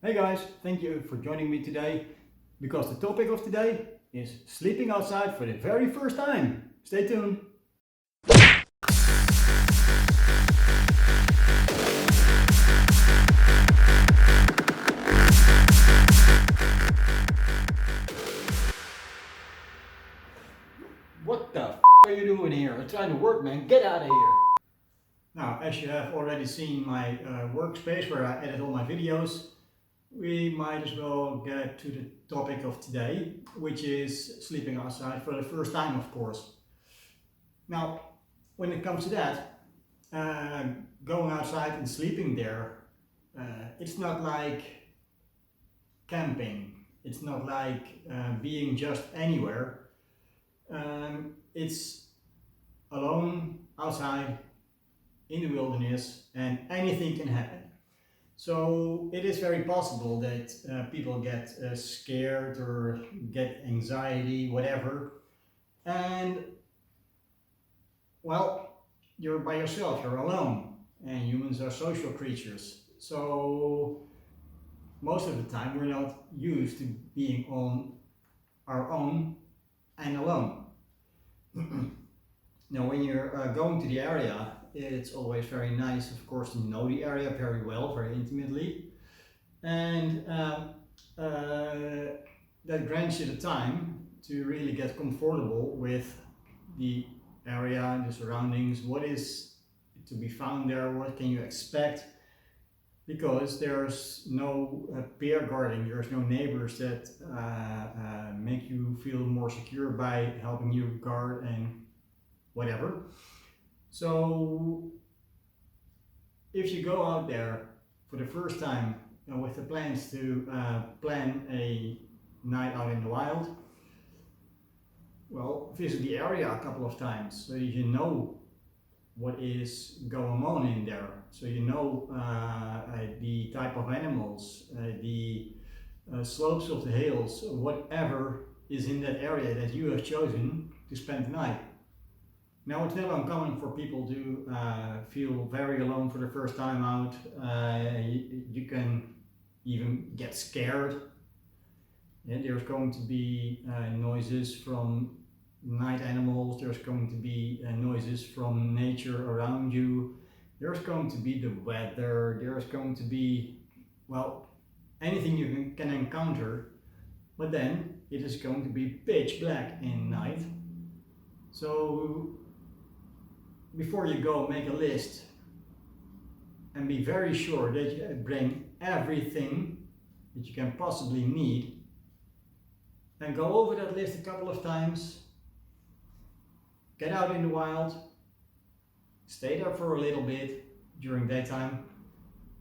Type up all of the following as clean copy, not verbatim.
Hey guys, thank you for joining me today because the topic of today is sleeping outside for the very first time. Stay tuned. What the f are you doing here? I'm trying to work, man. Get out of here. Now, as you have already seen my workspace where I edit all my videos, we might as well get to the topic of today, which is sleeping outside for the first time, of course. Now, when it comes to that, going outside and sleeping there, it's not like camping. It's not like being just anywhere. It's alone outside in the wilderness, and anything can happen. So it is very possible that people get scared or get anxiety, whatever. And well, you're by yourself, you're alone, and humans are social creatures. So most of the time we're not used to being on our own and alone. Now, when you're going to the area, it's always very nice, of course, to know the area very well, very intimately, and that grants you the time to really get comfortable with the area, the surroundings, what is to be found there, what can you expect, because there's no peer guarding, there's no neighbors that make you feel more secure by helping you guard and whatever. So if you go out there for the first time with the plans to plan a night out in the wild, well, visit the area a couple of times so you know what is going on in there. So you know the type of animals, the slopes of the hills, whatever is in that area that you have chosen to spend the night. Now, it's not uncommon for people to feel very alone for the first time out. You can even get scared. Yeah, there's going to be noises from night animals, there's going to be noises from nature around you, there's going to be the weather, there's going to be, well, anything you can encounter, but then it is going to be pitch black in night. So before you go, make a list and be very sure that you bring everything that you can possibly need, and go over that list a couple of times. Get out in the wild, stay there for a little bit during daytime,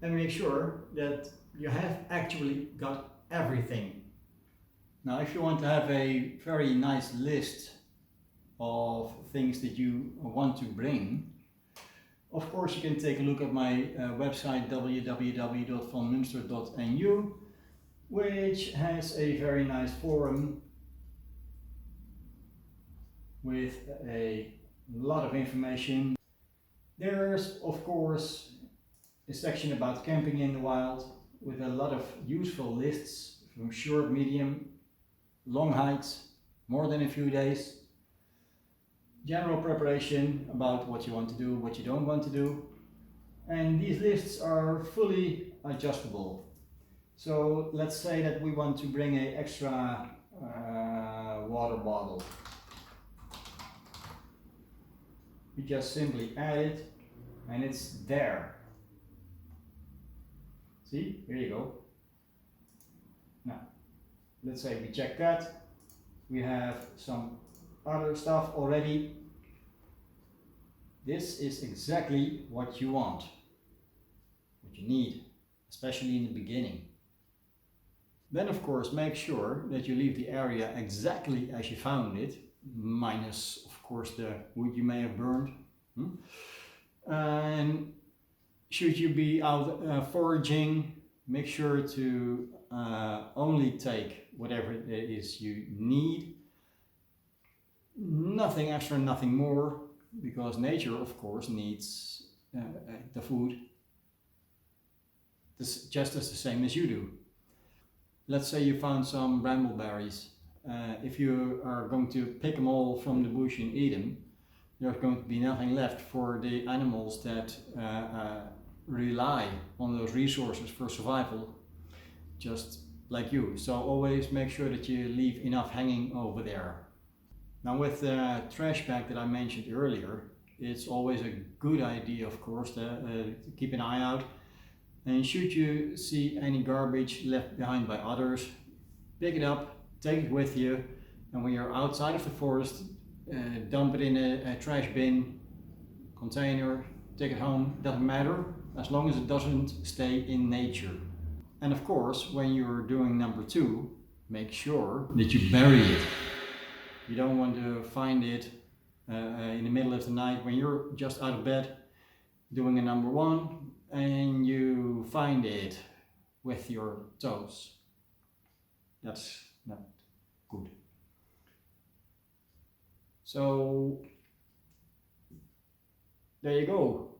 and make sure that you have actually got everything. Now, if you want to have a very nice list of things that you want to bring, of course you can take a look at my website www.vanmunster.nu, which has a very nice forum with a lot of information. There's of course a section about camping in the wild with a lot of useful lists from short, medium, long hikes, more than a few days, general preparation about what you want to do, what you don't want to do, and these lists are fully adjustable. So let's say that we want to bring an extra water bottle. You just simply add it and it's there. See, here you go. Now, let's say we check that. We have some other stuff already. This is exactly what you want, what you need, especially in the beginning. Then of course make sure that you leave the area exactly as you found it, minus of course the wood you may have burned. And should you be out foraging, make sure to only take whatever it is you need. Nothing extra, nothing more, because nature of course needs the food just as the same as you do. let's say you found some brambleberries. If you are going to pick them all from the bush and eat them, there's going to be nothing left for the animals that rely on those resources for survival, just like you. So always make sure that you leave enough hanging over there. Now with the trash bag that I mentioned earlier, it's always a good idea, of course, to keep an eye out. And should you see any garbage left behind by others, pick it up, take it with you, and when you're outside of the forest, dump it in a trash bin, container, take it home, doesn't matter, as long as it doesn't stay in nature. And of course, when you're doing number 2, make sure that you bury it. You don't want to find it in the middle of the night when you're just out of bed doing a number 1 and you find it with your toes. That's not good. So there you go.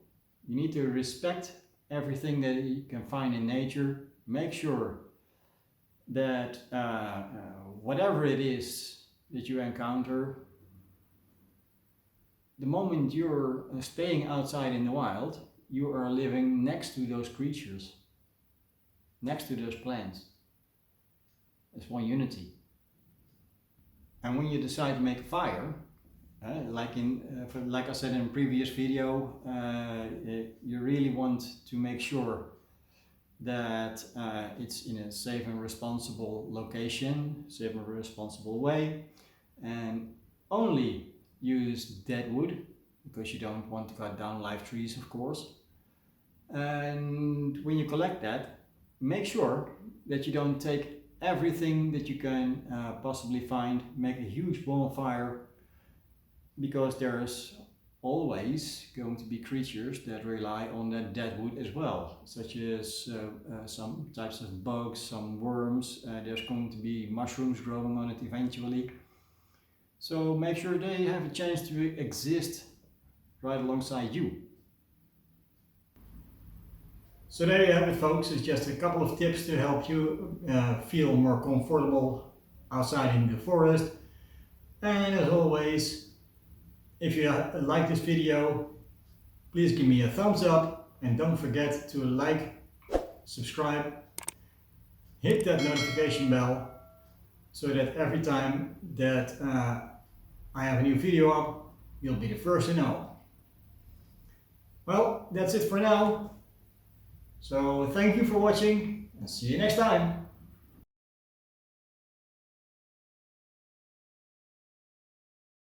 You need to respect everything that you can find in nature. Make sure that whatever it is that you encounter, the moment you're staying outside in the wild, you are living next to those creatures, next to those plants. It's one unity. And when you decide to make a fire, like I said in a previous video, you really want to make sure that it's in a safe and responsible location, safe and responsible way, and only use dead wood, because you don't want to cut down live trees, of course. And when you collect that, make sure that you don't take everything that you can possibly find, make a huge bonfire, because there's always going to be creatures that rely on that dead wood as well, such as some types of bugs, some worms. There's going to be mushrooms growing on it eventually. So make sure they have a chance to exist right alongside you. So there you have it, folks. It's just a couple of tips to help you feel more comfortable outside in the forest. And as always, if you like this video, please give me a thumbs up and don't forget to like, subscribe, hit that notification bell so that every time that I have a new video up, you'll be the first to know. Well, that's it for now. So thank you for watching and see you next time.